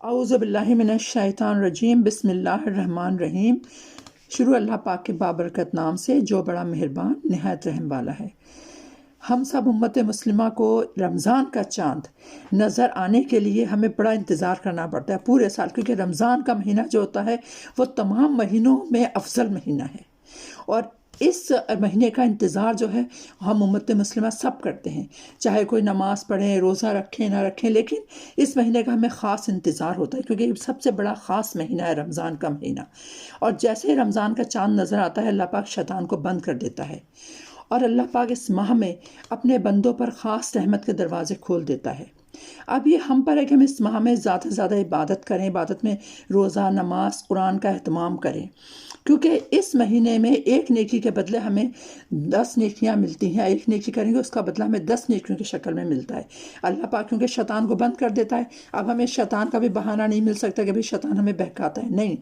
اعوذ باللہ من الشیطان الرجیم، بسم اللہ الرحمن الرحیم۔ شروع اللہ پاک کے بابرکت نام سے جو بڑا مہربان نہایت رحم والا ہے۔ ہم سب امت مسلمہ کو رمضان کا چاند نظر آنے کے لیے ہمیں بڑا انتظار کرنا پڑتا ہے پورے سال، کیونکہ رمضان کا مہینہ جو ہوتا ہے وہ تمام مہینوں میں افضل مہینہ ہے، اور اس مہینے کا انتظار جو ہے ہم امت مسلمہ سب کرتے ہیں، چاہے کوئی نماز پڑھیں، روزہ رکھیں نہ رکھیں، لیکن اس مہینے کا ہمیں خاص انتظار ہوتا ہے کیونکہ یہ سب سے بڑا خاص مہینہ ہے رمضان کا مہینہ۔ اور جیسے ہی رمضان کا چاند نظر آتا ہے اللہ پاک شیطان کو بند کر دیتا ہے، اور اللہ پاک اس ماہ میں اپنے بندوں پر خاص رحمت کے دروازے کھول دیتا ہے۔ اب یہ ہم پر ہے کہ ہم اس ماہ میں زیادہ سے زیادہ عبادت کریں، عبادت میں روزہ، نماز، قرآن کا اہتمام کریں، کیونکہ اس مہینے میں ایک نیکی کے بدلے ہمیں 10 نیکیاں ملتی ہیں۔ ایک نیکی کریں گے اس کا بدلہ ہمیں 10 نیکیوں کی شکل میں ملتا ہے۔ اللہ پاک کیونکہ شیطان کو بند کر دیتا ہے، اب ہمیں شیطان کا بھی بہانہ نہیں مل سکتا کہ بھی شیطان ہمیں بہکاتا ہے، نہیں۔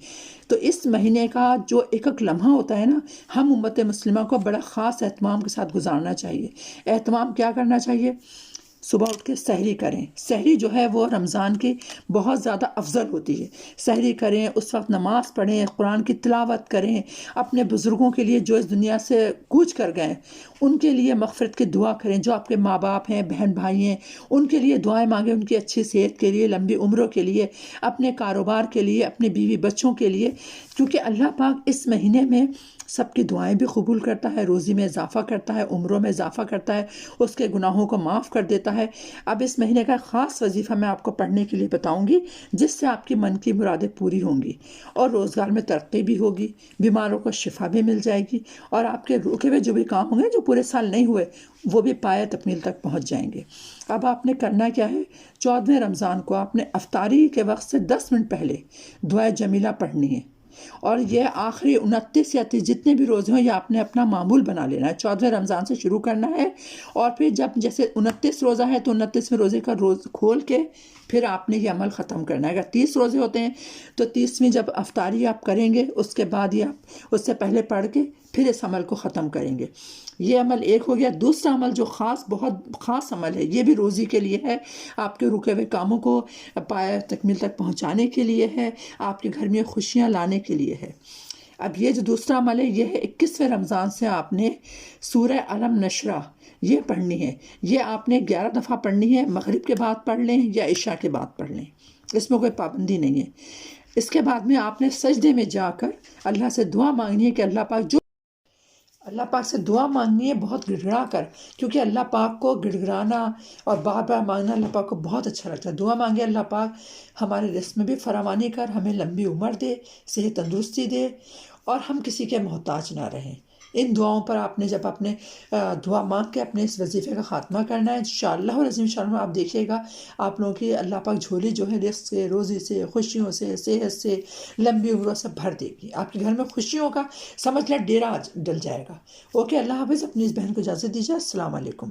تو اس مہینے کا جو ایک ایک لمحہ ہوتا ہے نا، ہم امت مسلمہ کو بڑا خاص اہتمام کے ساتھ گزارنا چاہیے۔ اہتمام کیا کرنا چاہیے؟ صبح اٹھ کے سحری کریں۔ سحری جو ہے وہ رمضان کی بہت زیادہ افضل ہوتی ہے۔ سحری کریں، اس وقت نماز پڑھیں، قرآن کی تلاوت کریں، اپنے بزرگوں کے لیے جو اس دنیا سے کوچ کر گئے ان کے لیے مغفرت کی دعا کریں، جو آپ کے ماں باپ ہیں، بہن بھائی ہیں، ان کے لیے دعائیں مانگیں، ان کی اچھی صحت کے لیے، لمبی عمروں کے لیے، اپنے کاروبار کے لیے، اپنے بیوی بچوں کے لیے، کیونکہ اللہ پاک اس مہینے میں سب کی دعائیں بھی قبول کرتا ہے، روزی میں اضافہ کرتا ہے، عمروں میں اضافہ کرتا ہے، اس کے گناہوں کو معاف کر دیتا ہے۔ اب اس مہینے کا خاص وظیفہ میں آپ کو پڑھنے کے لیے بتاؤں گی، جس سے آپ کی من کی مرادیں پوری ہوں گی، اور روزگار میں ترقی بھی ہوگی، بیماروں کو شفا بھی مل جائے گی، اور آپ کے رکے ہوئے جو بھی کام ہوں گے جو پورے سال نہیں ہوئے وہ بھی پایہ تکمیل تک پہنچ جائیں گے۔ اب آپ نے کرنا کیا ہے؟ 14ویں رمضان کو آپ نے افطاری کے وقت سے 10 منٹ پہلے دعائے جمیلہ پڑھنی ہے، اور یہ آخری 29 یا 30 جتنے بھی روزے ہوں یہ آپ نے اپنا معمول بنا لینا ہے۔ 14ویں رمضان سے شروع کرنا ہے، اور پھر جب جیسے 29 روزہ ہے تو 29ویں روزے کا روز کھول کے پھر آپ نے یہ عمل ختم کرنا ہے۔ اگر 30 روزے ہوتے ہیں تو 30ویں جب افطاری آپ کریں گے اس کے بعد ہی آپ اس سے پہلے پڑھ کے پھر اس عمل کو ختم کریں گے۔ یہ عمل ایک ہو گیا۔ دوسرا عمل جو بہت خاص عمل ہے، یہ بھی روزی کے لیے ہے، آپ کے رکے ہوئے کاموں کو پایہ تکمیل تک پہنچانے کے لیے ہے، آپ کے گھر میں خوشیاں لانے کے لیے ہے۔ اب یہ جو دوسرا عمل ہے یہ ہے 21ویں رمضان سے آپ نے سورہ علم نشرہ یہ پڑھنی ہے۔ یہ آپ نے 11 دفعہ پڑھنی ہے، مغرب کے بعد پڑھ لیں یا عشاء کے بعد پڑھ لیں، اس میں کوئی پابندی نہیں ہے۔ اس کے بعد میں آپ نے سجدے میں جا کر اللہ سے دعا مانگنی ہے کہ اللہ پاک سے دعا مانگنی ہے بہت گڑ گڑا کر، کیونکہ اللہ پاک کو گڑ گڑانا اور بار بار مانگنا اللہ پاک کو بہت اچھا لگتا ہے۔ دعا مانگے اللہ پاک ہمارے رزق میں بھی فراوانی کر، ہمیں لمبی عمر دے، صحت تندرستی دے، اور ہم کسی کے محتاج نہ رہیں۔ ان دعاؤں پر آپ نے جب اپنے دعا مانگ کے اپنے اس وظیفے کا خاتمہ کرنا ہے، انشاءاللہ العظیم انشاءاللہ آپ دیکھیے گا آپ لوگوں کی اللہ پاک جھولی جو ہے رزق سے، روزی سے، خوشیوں سے، صحت سے، لمبی عمروں سے بھر دے گی۔ آپ کے گھر میں خوشیوں کا سمجھ لیں ڈیرا ڈل جائے گا۔ اوکے، اللہ حافظ۔ اپنی اس بہن کو اجازت دیجیے۔ السلام علیکم۔